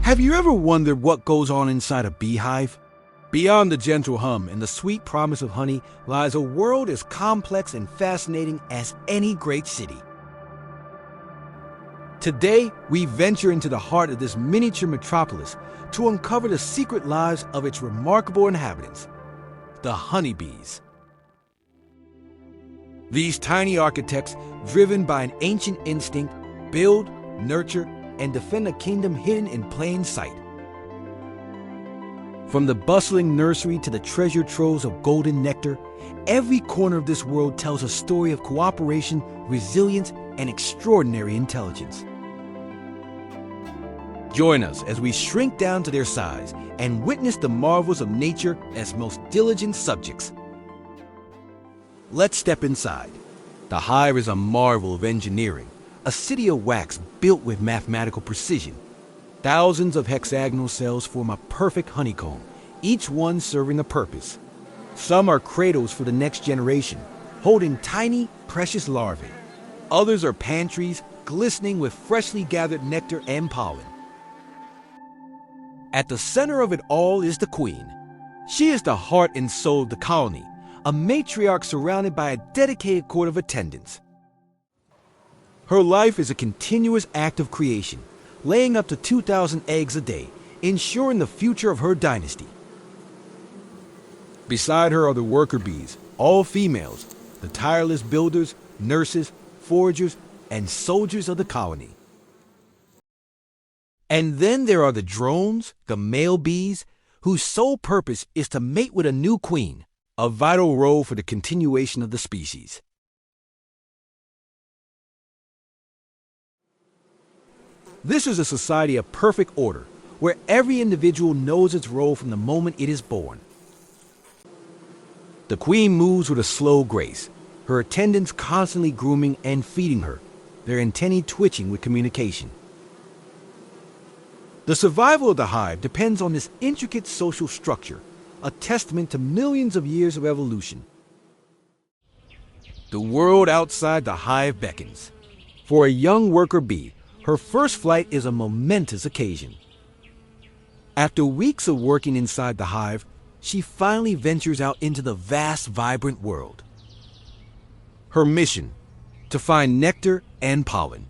Have you ever wondered what goes on inside a beehive? Beyond the gentle hum and the sweet promise of honey lies a world as complex and fascinating as any great city. Today, we venture into the heart of this miniature metropolis to uncover the secret lives of its remarkable inhabitants, the honeybees. These tiny architects, driven by an ancient instinct, build, nurture, and defend a kingdom hidden in plain sight. From the bustling nursery to the treasure troves of golden nectar, every corner of this world tells a story of cooperation, resilience, and extraordinary intelligence. Join us as we shrink down to their size and witness the marvels of nature as most diligent subjects. Let's step inside. The hive is a marvel of engineering, a city of wax built with mathematical precision. Thousands of hexagonal cells form a perfect honeycomb, each one serving a purpose. Some are cradles for the next generation, holding tiny, precious larvae. Others are pantries, glistening with freshly gathered nectar and pollen. At the center of it all is the queen. She is the heart and soul of the colony, a matriarch surrounded by a dedicated court of attendants. Her life is a continuous act of creation, laying up to 2,000 eggs a day, ensuring the future of her dynasty. Beside her are the worker bees, all females, the tireless builders, nurses, foragers, and soldiers of the colony. And then there are the drones, the male bees, whose sole purpose is to mate with a new queen, a vital role for the continuation of the species. This is a society of perfect order, where every individual knows its role from the moment it is born. The queen moves with a slow grace, her attendants constantly grooming and feeding her, their antennae twitching with communication. The survival of the hive depends on this intricate social structure, a testament to millions of years of evolution. The world outside the hive beckons. For a young worker bee, her first flight is a momentous occasion. After weeks of working inside the hive, she finally ventures out into the vast, vibrant world. Her mission: to find nectar and pollen.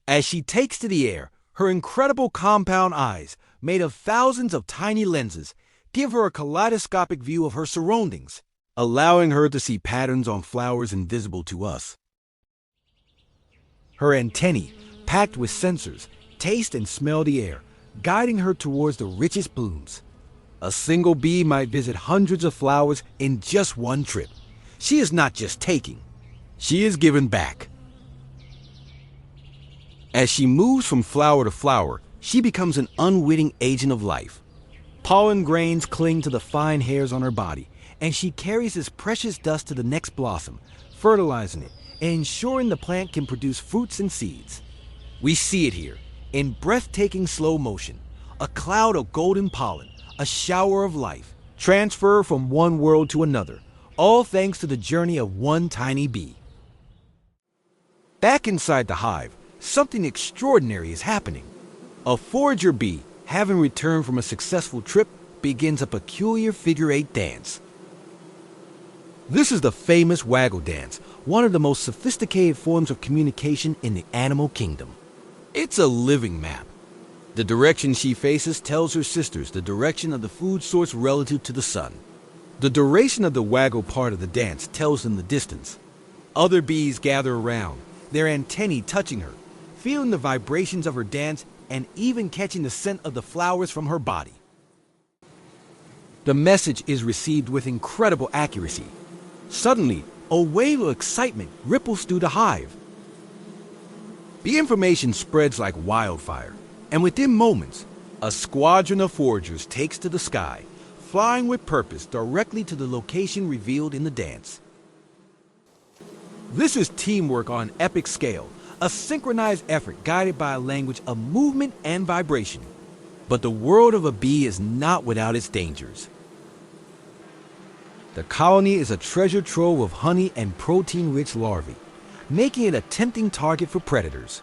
As she takes to the air, her incredible compound eyes, made of thousands of tiny lenses, give her a kaleidoscopic view of her surroundings, allowing her to see patterns on flowers invisible to us. Her antennae, packed with sensors, taste and smell the air, guiding her towards the richest blooms. A single bee might visit hundreds of flowers in just one trip. She is not just taking, she is giving back. As she moves from flower to flower, she becomes an unwitting agent of life. Pollen grains cling to the fine hairs on her body, and she carries this precious dust to the next blossom, fertilizing it and ensuring the plant can produce fruits and seeds. We see it here, in breathtaking slow motion, a cloud of golden pollen, a shower of life, transfer from one world to another, all thanks to the journey of one tiny bee. Back inside the hive, something extraordinary is happening. A forager bee, having returned from a successful trip, begins a peculiar figure-8 dance. This is the famous waggle dance, one of the most sophisticated forms of communication in the animal kingdom. It's a living map. The direction she faces tells her sisters the direction of the food source relative to the sun. The duration of the waggle part of the dance tells them the distance. Other bees gather around, their antennae touching her, feeling the vibrations of her dance and even catching the scent of the flowers from her body. The message is received with incredible accuracy. Suddenly, a wave of excitement ripples through the hive. The information spreads like wildfire, and within moments, a squadron of foragers takes to the sky, flying with purpose directly to the location revealed in the dance. This is teamwork on an epic scale, a synchronized effort guided by a language of movement and vibration. But the world of a bee is not without its dangers. The colony is a treasure trove of honey and protein-rich larvae, making it a tempting target for predators.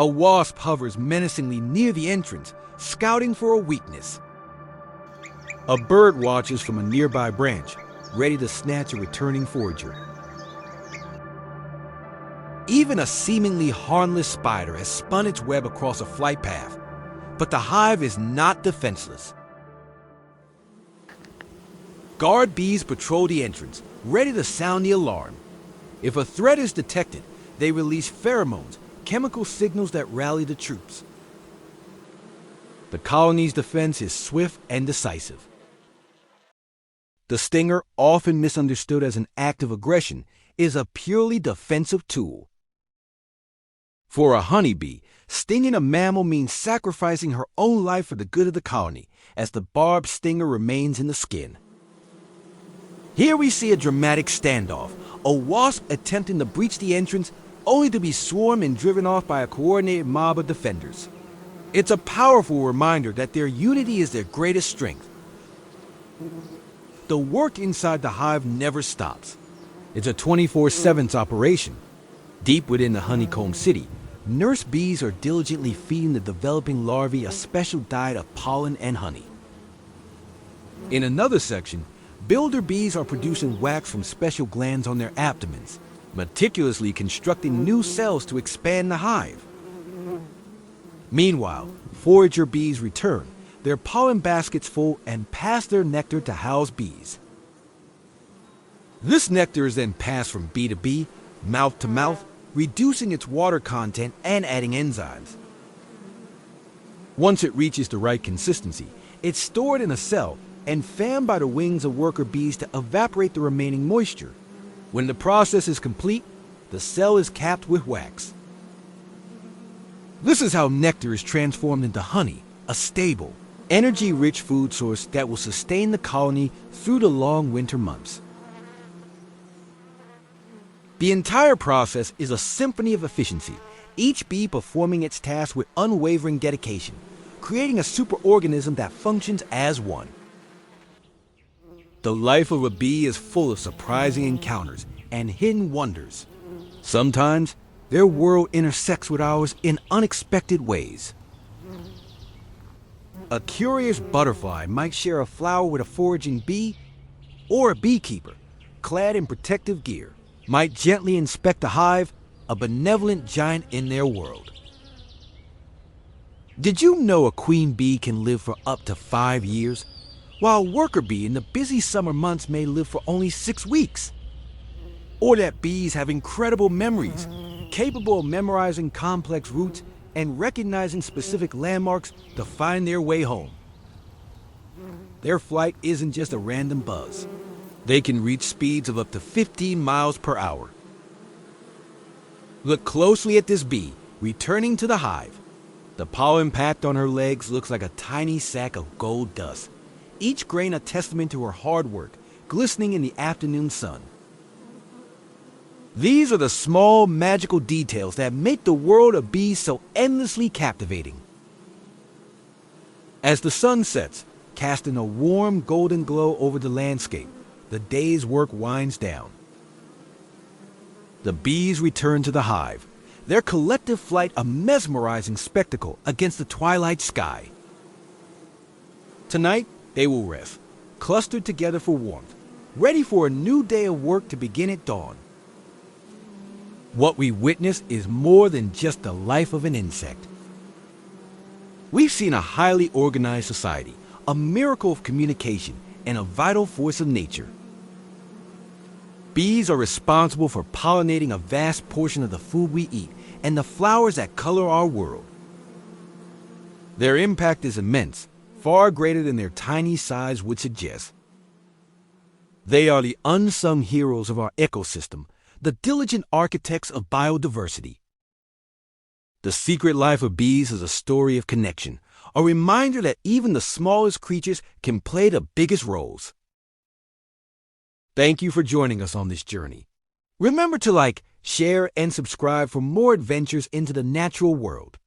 A wasp hovers menacingly near the entrance, scouting for a weakness. A bird watches from a nearby branch, ready to snatch a returning forager. Even a seemingly harmless spider has spun its web across a flight path, but the hive is not defenseless. Guard bees patrol the entrance, ready to sound the alarm. If a threat is detected, they release pheromones, chemical signals that rally the troops. The colony's defense is swift and decisive. The stinger, often misunderstood as an act of aggression, is a purely defensive tool. For a honeybee, stinging a mammal means sacrificing her own life for the good of the colony, as the barbed stinger remains in the skin. Here we see a dramatic standoff, a wasp attempting to breach the entrance only to be swarmed and driven off by a coordinated mob of defenders. It's a powerful reminder that their unity is their greatest strength. The work inside the hive never stops. It's a 24/7 operation. Deep within the honeycomb city, nurse bees are diligently feeding the developing larvae a special diet of pollen and honey. In another section, builder bees are producing wax from special glands on their abdomens, meticulously constructing new cells to expand the hive. Meanwhile, forager bees return, their pollen baskets full, and pass their nectar to house bees. This nectar is then passed from bee to bee, mouth to mouth, reducing its water content and adding enzymes. Once it reaches the right consistency, it's stored in a cell and fanned by the wings of worker bees to evaporate the remaining moisture. When the process is complete, the cell is capped with wax. This is how nectar is transformed into honey, a stable, energy-rich food source that will sustain the colony through the long winter months. The entire process is a symphony of efficiency, each bee performing its task with unwavering dedication, creating a superorganism that functions as one. The life of a bee is full of surprising encounters and hidden wonders. Sometimes, their world intersects with ours in unexpected ways. A curious butterfly might share a flower with a foraging bee, or a beekeeper, clad in protective gear, might gently inspect a hive, a benevolent giant in their world. Did you know a queen bee can live for up to 5 years, while a worker bee in the busy summer months may live for only 6 weeks? Or that bees have incredible memories, capable of memorizing complex routes and recognizing specific landmarks to find their way home. Their flight isn't just a random buzz. They can reach speeds of up to 15 miles per hour. Look closely at this bee, returning to the hive. The pollen packed on her legs looks like a tiny sack of gold dust, each grain a testament to her hard work, glistening in the afternoon sun. These are the small, magical details that make the world of bees so endlessly captivating. As the sun sets, casting a warm, golden glow over the landscape, the day's work winds down. The bees return to the hive, their collective flight a mesmerizing spectacle against the twilight sky. Tonight, they will rest, clustered together for warmth, ready for a new day of work to begin at dawn. What we witness is more than just the life of an insect. We've seen a highly organized society, a miracle of communication, and a vital force of nature. Bees are responsible for pollinating a vast portion of the food we eat and the flowers that color our world. Their impact is immense, far greater than their tiny size would suggest. They are the unsung heroes of our ecosystem, the diligent architects of biodiversity. The secret life of bees is a story of connection, a reminder that even the smallest creatures can play the biggest roles. Thank you for joining us on this journey. Remember to like, share, and subscribe for more adventures into the natural world.